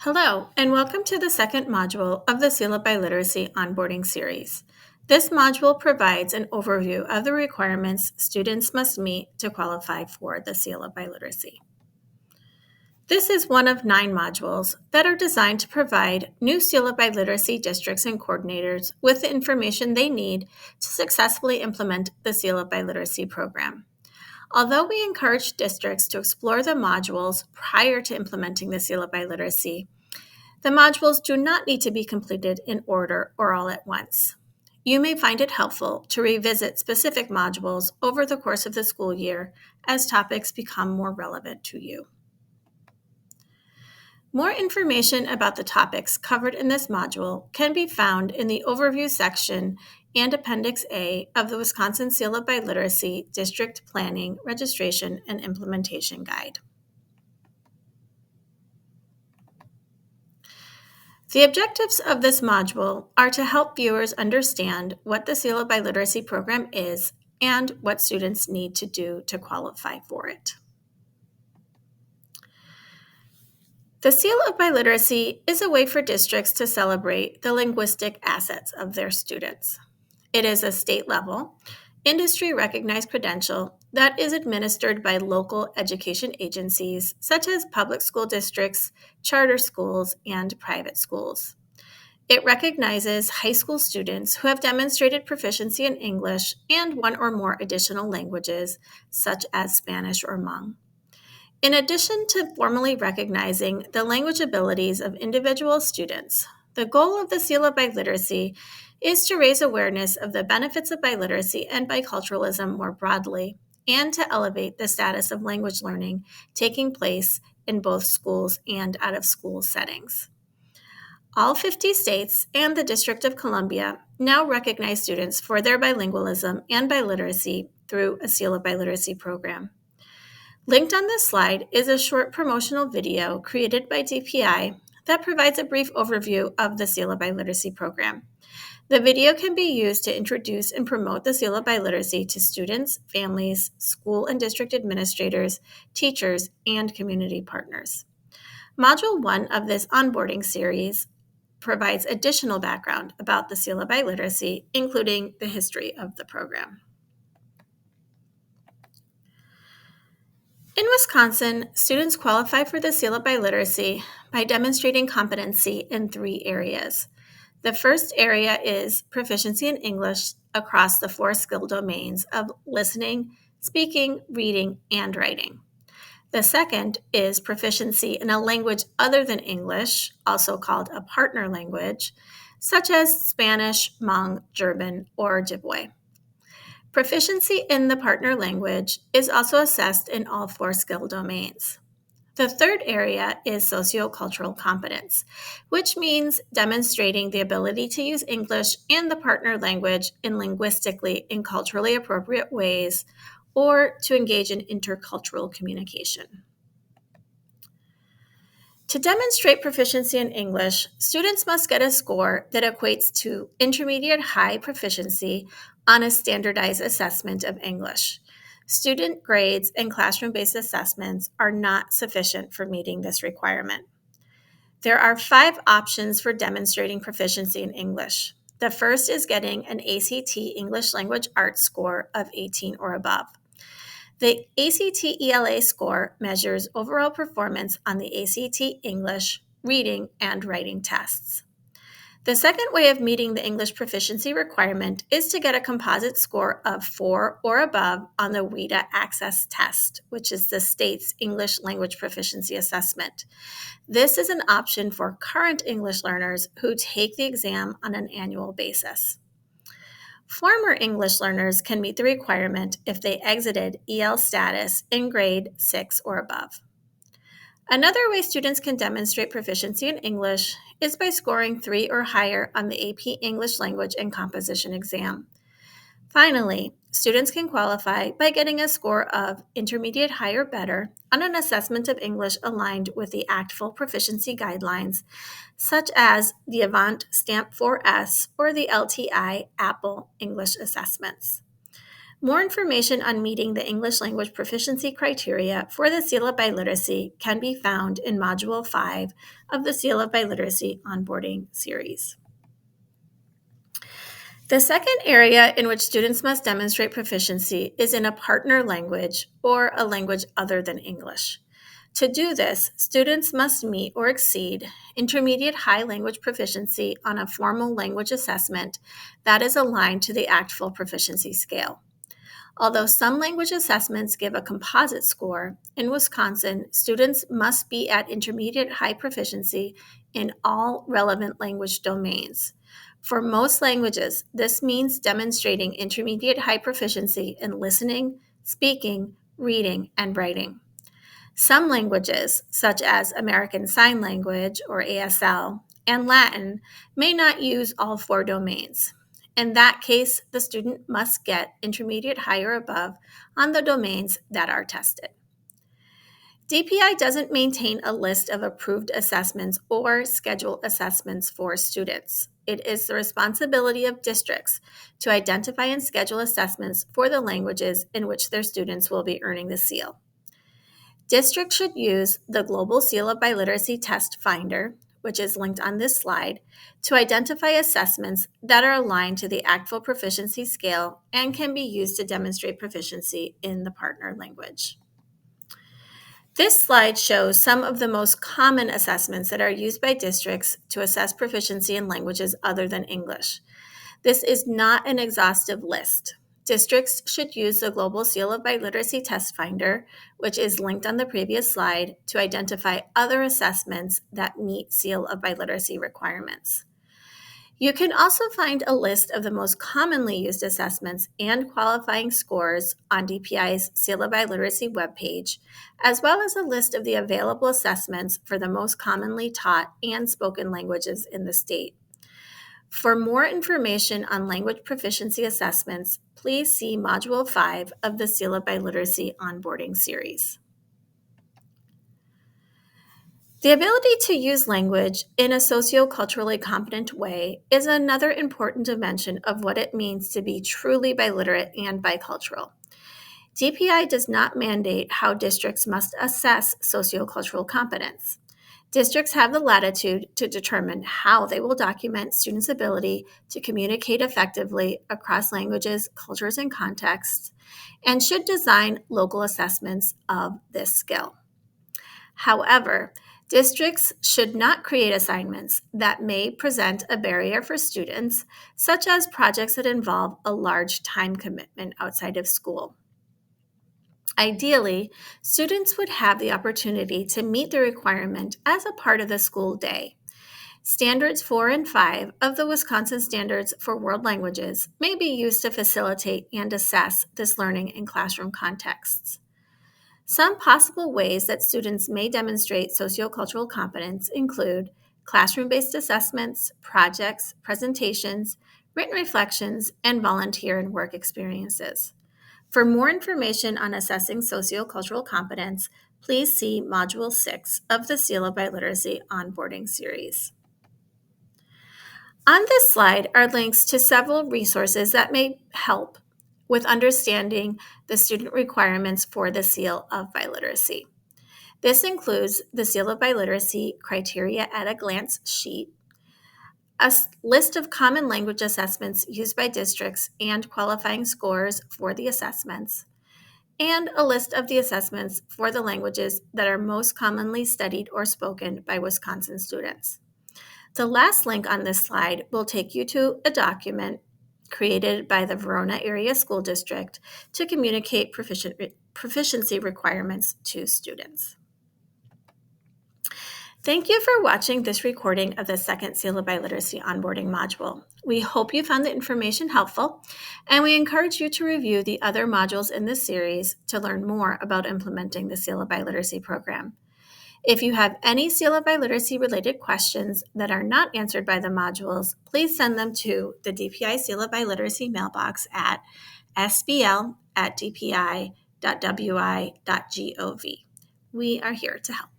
Hello, and welcome to the second module of the Seal of Biliteracy onboarding series. This module provides an overview of the requirements students must meet to qualify for the Seal of Biliteracy. This is one of 9 modules that are designed to provide new Seal of Biliteracy districts and coordinators with the information they need to successfully implement the Seal of Biliteracy program. Although we encourage districts to explore the modules prior to implementing the Seal of Biliteracy, the modules do not need to be completed in order or all at once. You may find it helpful to revisit specific modules over the course of the school year as topics become more relevant to you. More information about the topics covered in this module can be found in the Overview section and Appendix A of the Wisconsin Seal of Biliteracy District Planning, Registration, and Implementation Guide. The objectives of this module are to help viewers understand what the Seal of Biliteracy program is and what students need to do to qualify for it. The Seal of Biliteracy is a way for districts to celebrate the linguistic assets of their students. It is a state-level, industry-recognized credential that is administered by local education agencies such as public school districts, charter schools, and private schools. It recognizes high school students who have demonstrated proficiency in English and one or more additional languages, such as Spanish or Hmong. In addition to formally recognizing the language abilities of individual students, the goal of the Seal of Biliteracy is to raise awareness of the benefits of biliteracy and biculturalism more broadly, and to elevate the status of language learning taking place in both schools and out-of-school settings. All 50 states and the District of Columbia now recognize students for their bilingualism and biliteracy through a Seal of Biliteracy program. Linked on this slide is a short promotional video created by DPI that provides a brief overview of the Seal of Biliteracy program. The video can be used to introduce and promote the Seal of Biliteracy to students, families, school and district administrators, teachers, and community partners. Module 1 of this onboarding series provides additional background about the Seal of Biliteracy, including the history of the program. In Wisconsin, students qualify for the Seal of Biliteracy by demonstrating competency in 3 areas. The first area is proficiency in English across the 4 skill domains of listening, speaking, reading, and writing. The second is proficiency in a language other than English, also called a partner language, such as Spanish, Hmong, German, or Ojibwe. Proficiency in the partner language is also assessed in all 4 skill domains. The third area is sociocultural competence, which means demonstrating the ability to use English and the partner language in linguistically and culturally appropriate ways, or to engage in intercultural communication. To demonstrate proficiency in English, students must get a score that equates to intermediate high proficiency on a standardized assessment of English. Student grades and classroom-based assessments are not sufficient for meeting this requirement. There are 5 options for demonstrating proficiency in English. The first is getting an ACT English Language Arts score of 18 or above. The ACT ELA score measures overall performance on the ACT English, reading, and writing tests. The second way of meeting the English proficiency requirement is to get a composite score of 4 or above on the WIDA Access Test, which is the state's English language proficiency assessment. This is an option for current English learners who take the exam on an annual basis. Former English learners can meet the requirement if they exited EL status in grade 6 or above. Another way students can demonstrate proficiency in English is by scoring 3 or higher on the AP English Language and Composition exam. Finally, students can qualify by getting a score of intermediate high or better on an assessment of English aligned with the ACTFL proficiency guidelines, such as the Avant Stamp 4S or the LTI Apple English assessments. More information on meeting the English language proficiency criteria for the Seal of Biliteracy can be found in Module 5 of the Seal of Biliteracy onboarding series. The second area in which students must demonstrate proficiency is in a partner language or a language other than English. To do this, students must meet or exceed intermediate high language proficiency on a formal language assessment that is aligned to the ACTFL proficiency scale. Although some language assessments give a composite score, in Wisconsin, students must be at intermediate high proficiency in all relevant language domains. For most languages, this means demonstrating intermediate high proficiency in listening, speaking, reading, and writing. Some languages, such as American Sign Language or ASL and Latin, may not use all four domains. In that case, the student must get intermediate high or above on the domains that are tested. DPI doesn't maintain a list of approved assessments or schedule assessments for students. It is the responsibility of districts to identify and schedule assessments for the languages in which their students will be earning the seal. Districts should use the Global Seal of Biliteracy Test Finder, which is linked on this slide, to identify assessments that are aligned to the ACTFL proficiency scale and can be used to demonstrate proficiency in the partner language. This slide shows some of the most common assessments that are used by districts to assess proficiency in languages other than English. This is not an exhaustive list. Districts should use the Global Seal of Biliteracy Test Finder, which is linked on the previous slide, to identify other assessments that meet Seal of Biliteracy requirements. You can also find a list of the most commonly used assessments and qualifying scores on DPI's Seal of Biliteracy webpage, as well as a list of the available assessments for the most commonly taught and spoken languages in the state. For more information on language proficiency assessments, please see Module 5 of the Seal of Biliteracy onboarding series. The ability to use language in a socioculturally competent way is another important dimension of what it means to be truly biliterate and bicultural. DPI does not mandate how districts must assess sociocultural competence. Districts have the latitude to determine how they will document students' ability to communicate effectively across languages, cultures, and contexts, and should design local assessments of this skill. However, districts should not create assignments that may present a barrier for students, such as projects that involve a large time commitment outside of school. Ideally, students would have the opportunity to meet the requirement as a part of the school day. Standards 4 and 5 of the Wisconsin Standards for World Languages may be used to facilitate and assess this learning in classroom contexts. Some possible ways that students may demonstrate sociocultural competence include classroom-based assessments, projects, presentations, written reflections, and volunteer and work experiences. For more information on assessing sociocultural competence, please see Module 6 of the Seal of Biliteracy onboarding series. On this slide are links to several resources that may help with understanding the student requirements for the Seal of Biliteracy. This includes the Seal of Biliteracy Criteria at a Glance sheet, a list of common language assessments used by districts and qualifying scores for the assessments, and a list of the assessments for the languages that are most commonly studied or spoken by Wisconsin students. The last link on this slide will take you to a document created by the Verona Area School District to communicate proficiency requirements to students. Thank you for watching this recording of the second Seal of Biliteracy onboarding module. We hope you found the information helpful, and we encourage you to review the other modules in this series to learn more about implementing the Seal of Biliteracy program. If you have any Seal of Biliteracy related questions that are not answered by the modules, please send them to the DPI Seal of Biliteracy mailbox at sbl@dpi.wi.gov. We are here to help.